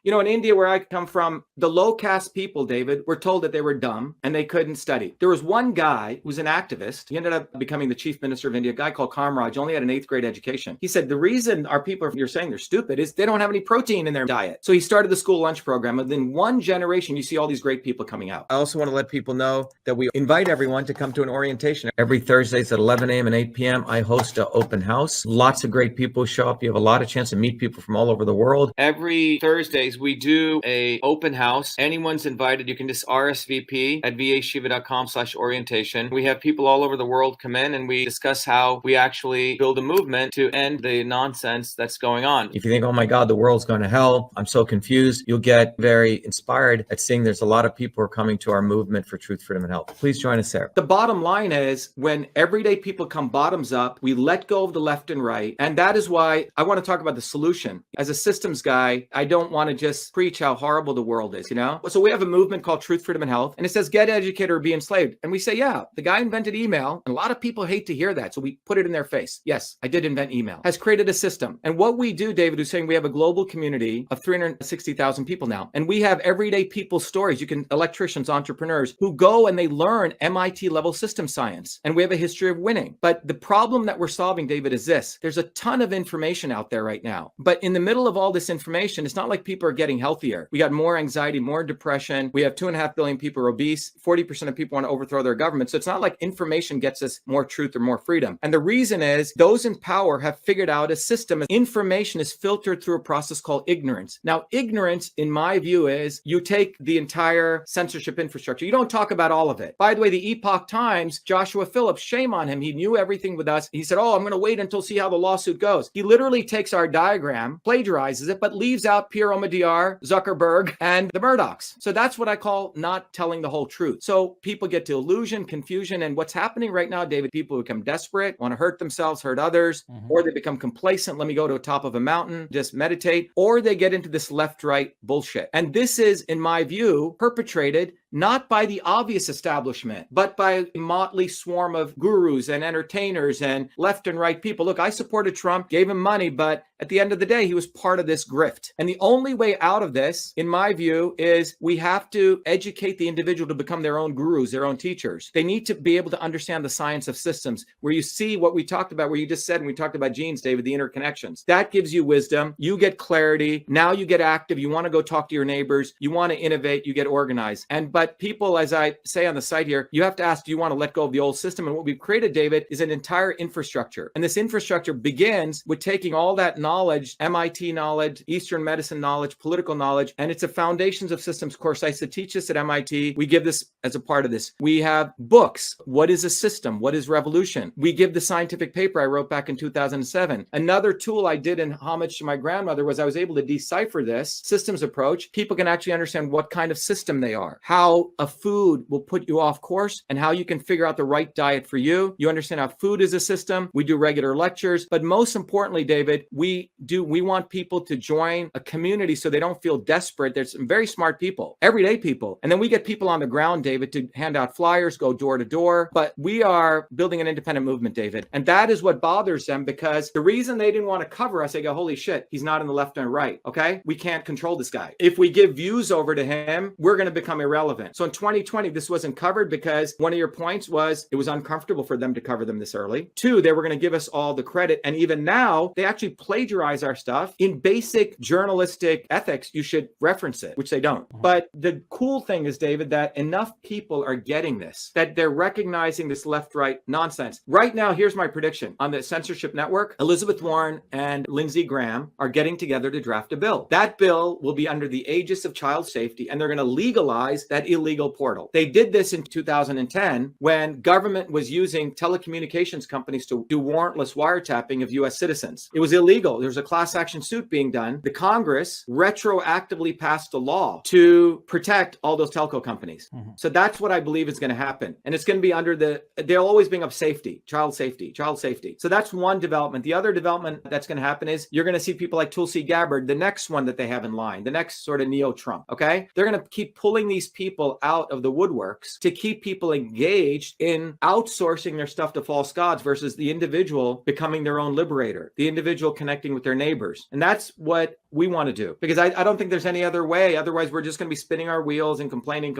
You know, in India, where I come from, the low caste people, David, were told that they were dumb and they couldn't study. There was one guy who was an activist. He ended up becoming the chief minister of India, a guy called Kamraj, only had an 8th grade education. He said, the reason our people, you're saying they're stupid, is they don't have any protein in their diet. So he started the school lunch program. And then one generation, you see all these great people coming out. I also want to let people know that we invite everyone to come to an orientation. Every Thursdays at 11 a.m. and 8 p.m., I host an open house. Lots of great people show up. You have a lot of chance to meet people from all over the world. Every Thursdays, we do a open house. Anyone's invited. You can just RSVP at vashiva.com/orientation. We have people all over the world come in and we discuss how we actually build a movement to end the nonsense that's going on. If you think, oh my God, the world's going to hell, I'm so confused, you'll get very inspired at seeing there's a lot of people who are coming to our movement for truth, freedom, and health. Please join us there. The bottom line is when everyday people come bottoms up, we let go of the left and right. And that is why I want to talk about the solution. As a systems guy, I don't want to just preach how horrible the world is, you know? So we have a movement called Truth, Freedom, and Health, and it says get educated or be enslaved. And we say, yeah, the guy invented email, and a lot of people hate to hear that. So we put it in their face. Yes, I did invent email. Has created a system. And what we do, David, is saying we have a global community of 360,000 people now. And we have everyday people's stories. You can, electricians, entrepreneurs, who go and they learn MIT level system science. And we have a history of winning. But the problem that we're solving, David, is this. There's a ton of information out there right now. But in the middle of all this information, it's not like people are getting healthier. We got more anxiety, more depression. We have 2.5 billion people are obese. 40% of people want to overthrow their government. So it's not like information gets us more truth or more freedom. And the reason is those in power have figured out a system. Information is filtered through a process called ignorance. Now, ignorance, in my view, is you take the entire censorship infrastructure. You don't talk about all of it. By the way, the Epoch Times, Joshua Phillips, shame on him. He knew everything with us. He said, oh, I'm going to wait until see how the lawsuit goes. He literally takes our diagram, plagiarizes it, but leaves out Pierre Omidyar, Zuckerberg, and the Murdochs. So that's what I call not telling the whole truth. So people get to illusion, confusion, and what's happening right now, David, people become desperate, want to hurt themselves, hurt others, or they become complacent. Let me go to the top of a mountain, just meditate, or they get into this left-right bullshit. And this is, in my view, perpetrated not by the obvious establishment, but by a motley swarm of gurus and entertainers and left and right people. Look, I supported Trump, gave him money, but at the end of the day, he was part of this grift. And the only way out of this, in my view, is we have to educate the individual to become their own gurus, their own teachers. They need to be able to understand the science of systems, where you see what we talked about, where you just said, and we talked about genes, David, the interconnections. That gives you wisdom. You get clarity. Now you get active. You want to go talk to your neighbors. You want to innovate. You get organized. But people, as I say on the site here, you have to ask, do you want to let go of the old system? And what we've created, David, is an entire infrastructure. And this infrastructure begins with taking all that knowledge, MIT knowledge, Eastern medicine knowledge, political knowledge, and it's a foundations of systems course. I used to teach this at MIT. We give this as a part of this. We have books. What is a system? What is revolution? We give the scientific paper I wrote back in 2007. Another tool I did in homage to my grandmother was I was able to decipher this systems approach. People can actually understand what kind of system they are, how a food will put you off course, and how you can figure out the right diet for you. You understand how food is a system. We do regular lectures, but most importantly, David, we want people to join a community so they don't feel desperate. There's some very smart people, everyday people. And then we get people on the ground, David, to hand out flyers, go door to door. But we are building an independent movement, David. And that is what bothers them, because the reason they didn't want to cover us, they go, holy shit, he's not in the left and right. Okay. We can't control this guy. If we give views over to him, we're going to become irrelevant. So in 2020, this wasn't covered because one of your points was it was uncomfortable for them to cover them this early. 2, they were going to give us all the credit. And even now, they actually plagiarize our stuff. In basic journalistic ethics, you should reference it, which they don't. But the cool thing is, David, that enough people are getting this, that they're recognizing this left-right nonsense. Right now, here's my prediction. On the censorship network, Elizabeth Warren and Lindsey Graham are getting together to draft a bill. That bill will be under the aegis of child safety, and they're going to legalize that illegal portal. They did this in 2010 when government was using telecommunications companies to do warrantless wiretapping of U.S. citizens. It was illegal. There was a class action suit being done. The Congress retroactively passed a law to protect all those telco companies. So that's what I believe is going to happen. And it's going to be under they'll always bring up safety, child safety, child safety. So that's one development. The other development that's going to happen is you're going to see people like Tulsi Gabbard, the next one that they have in line, the next sort of neo-Trump, okay? They're going to keep pulling these people people out of the woodworks to keep people engaged in outsourcing their stuff to false gods versus the individual becoming their own liberator, the individual connecting with their neighbors. And that's what we want to do, because I don't think there's any other way. Otherwise, we're just going to be spinning our wheels and complaining.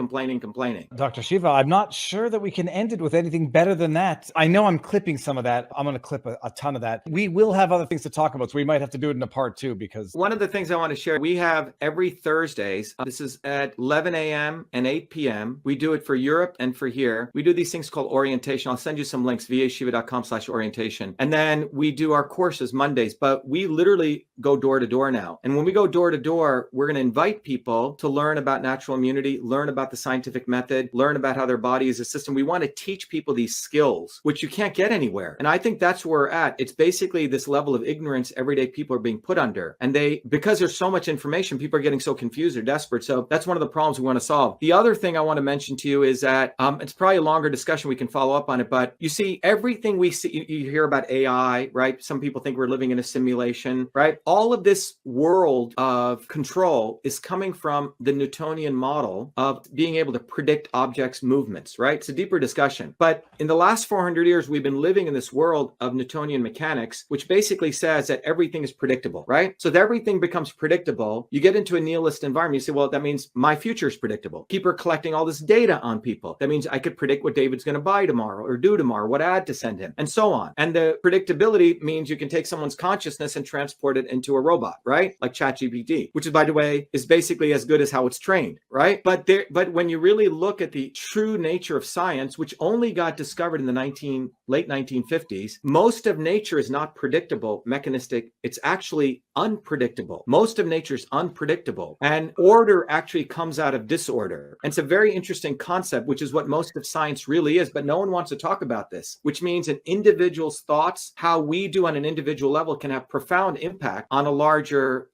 Dr. Shiva, I'm not sure that we can end it with anything better than that. I know I'm clipping some of that. I'm going to clip a ton of that. We will have other things to talk about, so we might have to do it in a part 2, because one of the things I want to share, we have every Thursdays, this is at 11 a.m. and 8 p.m. We do it for Europe and for here. We do these things called orientation. I'll send you some links, vashiva.com/orientation. And then we do our courses Mondays, but we literally go door to door now. And when we go door to door, we're going to invite people to learn about natural immunity, learn about the scientific method, learn about how their body is a system. We want to teach people these skills, which you can't get anywhere. And I think that's where we're at. It's basically this level of ignorance everyday people are being put under. And because there's so much information, people are getting so confused or desperate. So that's one of the problems we want to solve. The other thing I want to mention to you is that it's probably a longer discussion. We can follow up on it. But you see, everything we see, you hear about AI, right? Some people think we're living in a simulation, right? All of this world of control is coming from the Newtonian model of being able to predict objects' movements, right? It's a deeper discussion. But in the last 400 years, we've been living in this world of Newtonian mechanics, which basically says that everything is predictable, right? So if everything becomes predictable, you get into a nihilist environment. You say, well, that means my future is predictable. People are collecting all this data on people. That means I could predict what David's going to buy tomorrow or do tomorrow, what ad to send him, and so on. And the predictability means you can take someone's consciousness and transport it into a robot, right? Like ChatGPT, which is, by the way, is basically as good as how it's trained, right? But when you really look at the true nature of science, which only got discovered in the late 1950s, most of nature is not predictable, mechanistic. It's actually unpredictable. Most of nature is unpredictable, and order actually comes out of disorder. And it's a very interesting concept, which is what most of science really is, but no one wants to talk about this, which means an individual's thoughts, how we do on an individual level, can have profound impact on a larger,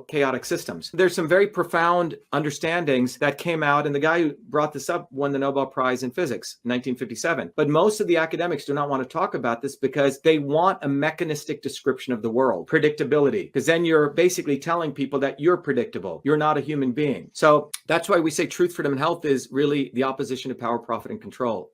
chaotic systems. There's some very profound understandings that came out, and the guy who brought this up won the Nobel Prize in Physics in 1957. But most of the academics do not want to talk about this because they want a mechanistic description of the world, predictability, because then you're basically telling people that you're predictable. You're not a human being. So that's why we say truth, freedom, and health is really the opposition to power, profit, and control.